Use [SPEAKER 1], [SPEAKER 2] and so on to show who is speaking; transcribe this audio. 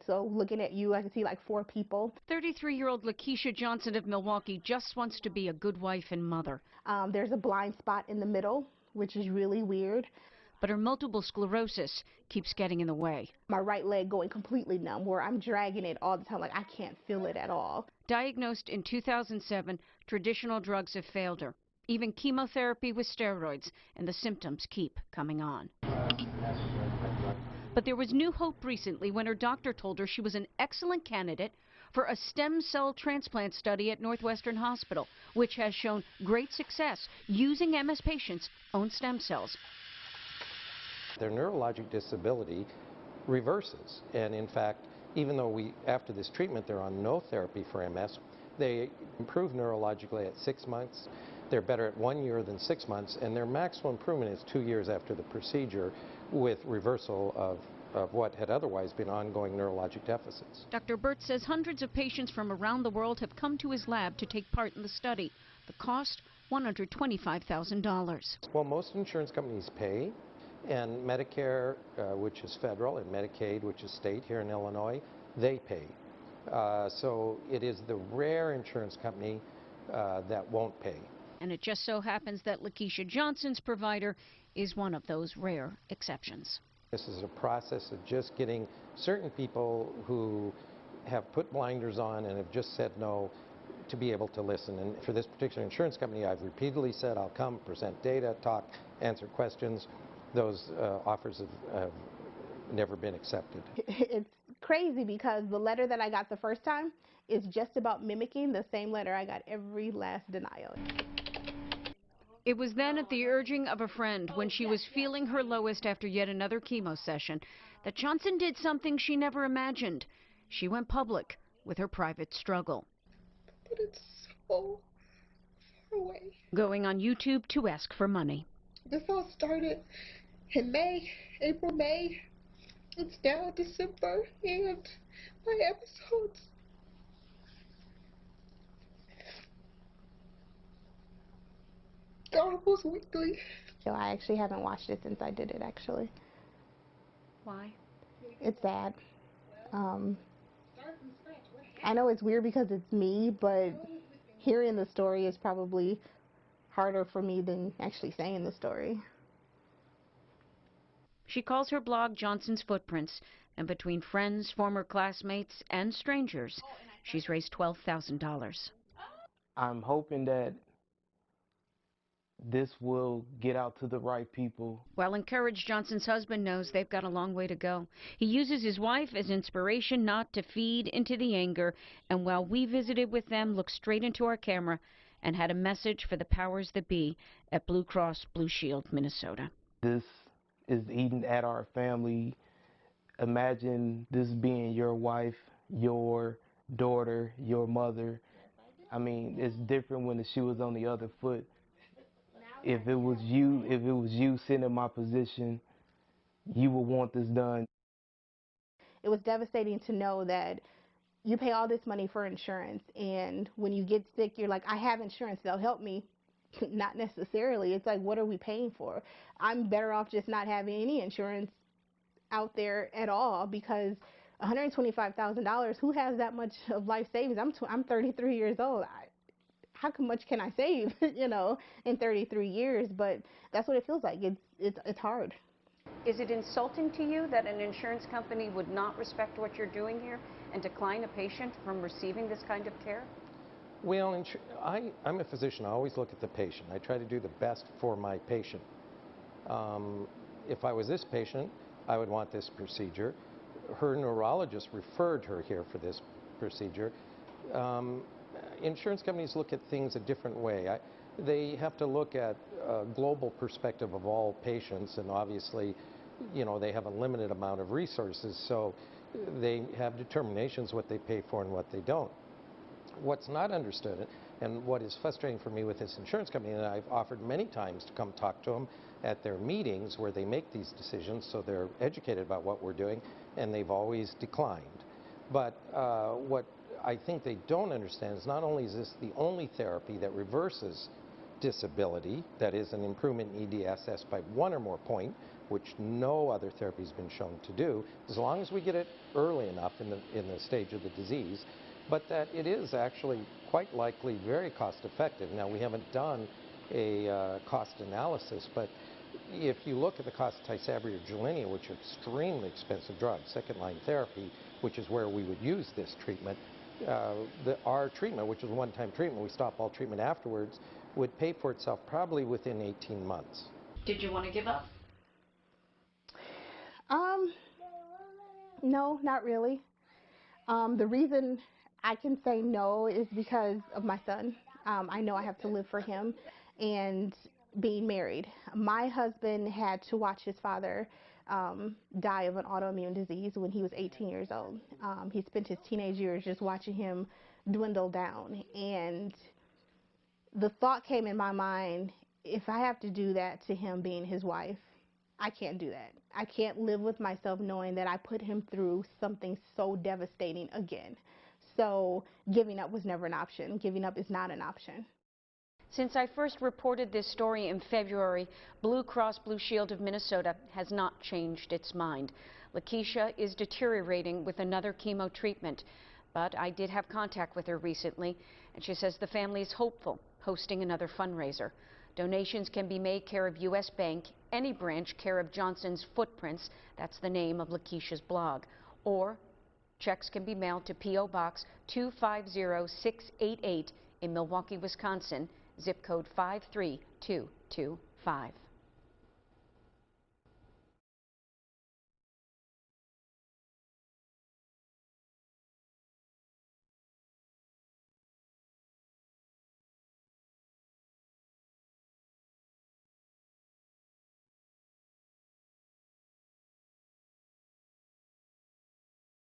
[SPEAKER 1] So looking at you, I can see like 4 people.
[SPEAKER 2] 33-year-old LaKesha Johnson of Milwaukee just wants to be a good wife and mother.
[SPEAKER 1] There's a blind spot in the middle, which is really weird.
[SPEAKER 2] But her multiple sclerosis keeps getting in the way.
[SPEAKER 1] My right leg going completely numb, where I'm dragging it all the time, like I can't feel it at all.
[SPEAKER 2] Diagnosed in 2007, traditional drugs have failed her. Even chemotherapy with steroids, and the symptoms keep coming on. But there was new hope recently when her doctor told her she was an excellent candidate for a stem cell transplant study at Northwestern Hospital, which has shown great success using MS patients' own stem cells.
[SPEAKER 3] Their neurologic disability reverses, and in fact, even though after this treatment they're on no therapy for MS, they improve neurologically at 6 months. They're better at 1 year than 6 months, and their maximal improvement is 2 years after the procedure, with reversal of what had otherwise been ongoing neurologic deficits.
[SPEAKER 2] Dr. Burt says hundreds of patients from around the world have come to his lab to take part in the study. The cost, $125,000.
[SPEAKER 3] Well, most insurance companies pay, and Medicare, which is federal, and Medicaid, which is state here in Illinois, they pay. So it is the rare insurance company that won't pay.
[SPEAKER 2] And it just so happens that LaKesha Johnson's provider is one of those rare exceptions.
[SPEAKER 3] This is a process of just getting certain people who have put blinders on and have just said no to be able to listen. And for this particular insurance company, I've repeatedly said I'll come, present data, talk, answer questions. Those offers have never been accepted.
[SPEAKER 1] It's crazy because the letter that I got the first time is just about mimicking the same letter I got every last denial.
[SPEAKER 2] It was then at the urging of a friend, when she was feeling her lowest after yet another chemo session, that Johnson did something she never imagined. She went public with her private struggle.
[SPEAKER 4] But it's so far away.
[SPEAKER 2] Going on YouTube to ask for money.
[SPEAKER 4] This all started in April, May. It's now December, and my episodes are almost weekly.
[SPEAKER 1] So I actually haven't watched it since I did it, actually.
[SPEAKER 2] Why?
[SPEAKER 1] It's sad. I know it's weird because it's me, but hearing the story is probably harder for me than actually saying the story.
[SPEAKER 2] She calls her blog Johnson's Footprints, and between friends, former classmates, and strangers, she's raised $12,000.
[SPEAKER 5] I'm hoping that this will get out to the right people.
[SPEAKER 2] While encouraged, Johnson's husband knows they've got a long way to go. He uses his wife as inspiration not to feed into the anger, and while we visited with them, looked straight into our camera and had a message for the powers that be at Blue Cross Blue Shield, Minnesota.
[SPEAKER 5] This is eating at our family. Imagine this being your wife, your daughter, your mother. I mean, it's different when the shoe was on the other foot. If it was you sitting in my position, you would want this done.
[SPEAKER 1] It was devastating to know that you pay all this money for insurance, and when you get sick, you're like, I have insurance, they'll help me. Not necessarily. It's like, what are we paying for? I'm better off just not having any insurance out there at all, because $125,000, who has that much of life savings? I'm 33 years old. How much can I save, you know, in 33 years? But that's what it feels like. It's hard.
[SPEAKER 2] Is it insulting to you that an insurance company would not respect what you're doing here and decline a patient from receiving this kind of care?
[SPEAKER 3] Well, I'm a physician. I always look at the patient. I try to do the best for my patient. If I was this patient, I would want this procedure. Her neurologist referred her here for this procedure. Insurance companies look at things a different way. They have to look at a global perspective of all patients, and obviously, you know, they have a limited amount of resources, so they have determinations what they pay for and what they don't. What's not understood, and what is frustrating for me with this insurance company, and I've offered many times to come talk to them at their meetings where they make these decisions so they're educated about what we're doing, and they've always declined. But what I think they don't understand is not only is this the only therapy that reverses disability, that is an improvement in EDSS by 1 or more point, which no other therapy has been shown to do, as long as we get it early enough in the stage of the disease, but that it is actually quite likely very cost effective. Now, we haven't done a cost analysis, but if you look at the cost of Tysabri or Gilenya, which are extremely expensive drugs, second-line therapy, which is where we would use this treatment, our treatment, which is a one-time treatment, we stop all treatment afterwards, would pay for itself probably within 18 months.
[SPEAKER 2] Did you want to give up?
[SPEAKER 1] No, not really. The reason I can say no is because of my son. I know I have to live for him, and being married. My husband had to watch his father die of an autoimmune disease when he was 18 years old. He spent his teenage years just watching him dwindle down, and the thought came in my mind, if I have to do that to him being his wife, I can't do that. I can't live with myself knowing that I put him through something so devastating again. So giving up was never an option. Giving up is not an option.
[SPEAKER 2] Since I first reported this story in February, Blue Cross Blue Shield of Minnesota has not changed its mind. LaKesha is deteriorating with another chemo treatment, but I did have contact with her recently, and she says the family is hopeful, hosting another fundraiser. Donations can be made care of U.S. Bank, any branch care of Johnson's Footprints, that's the name of LaKesha's blog, or checks can be mailed to P.O. Box 250688 in Milwaukee, Wisconsin, zip code 53225.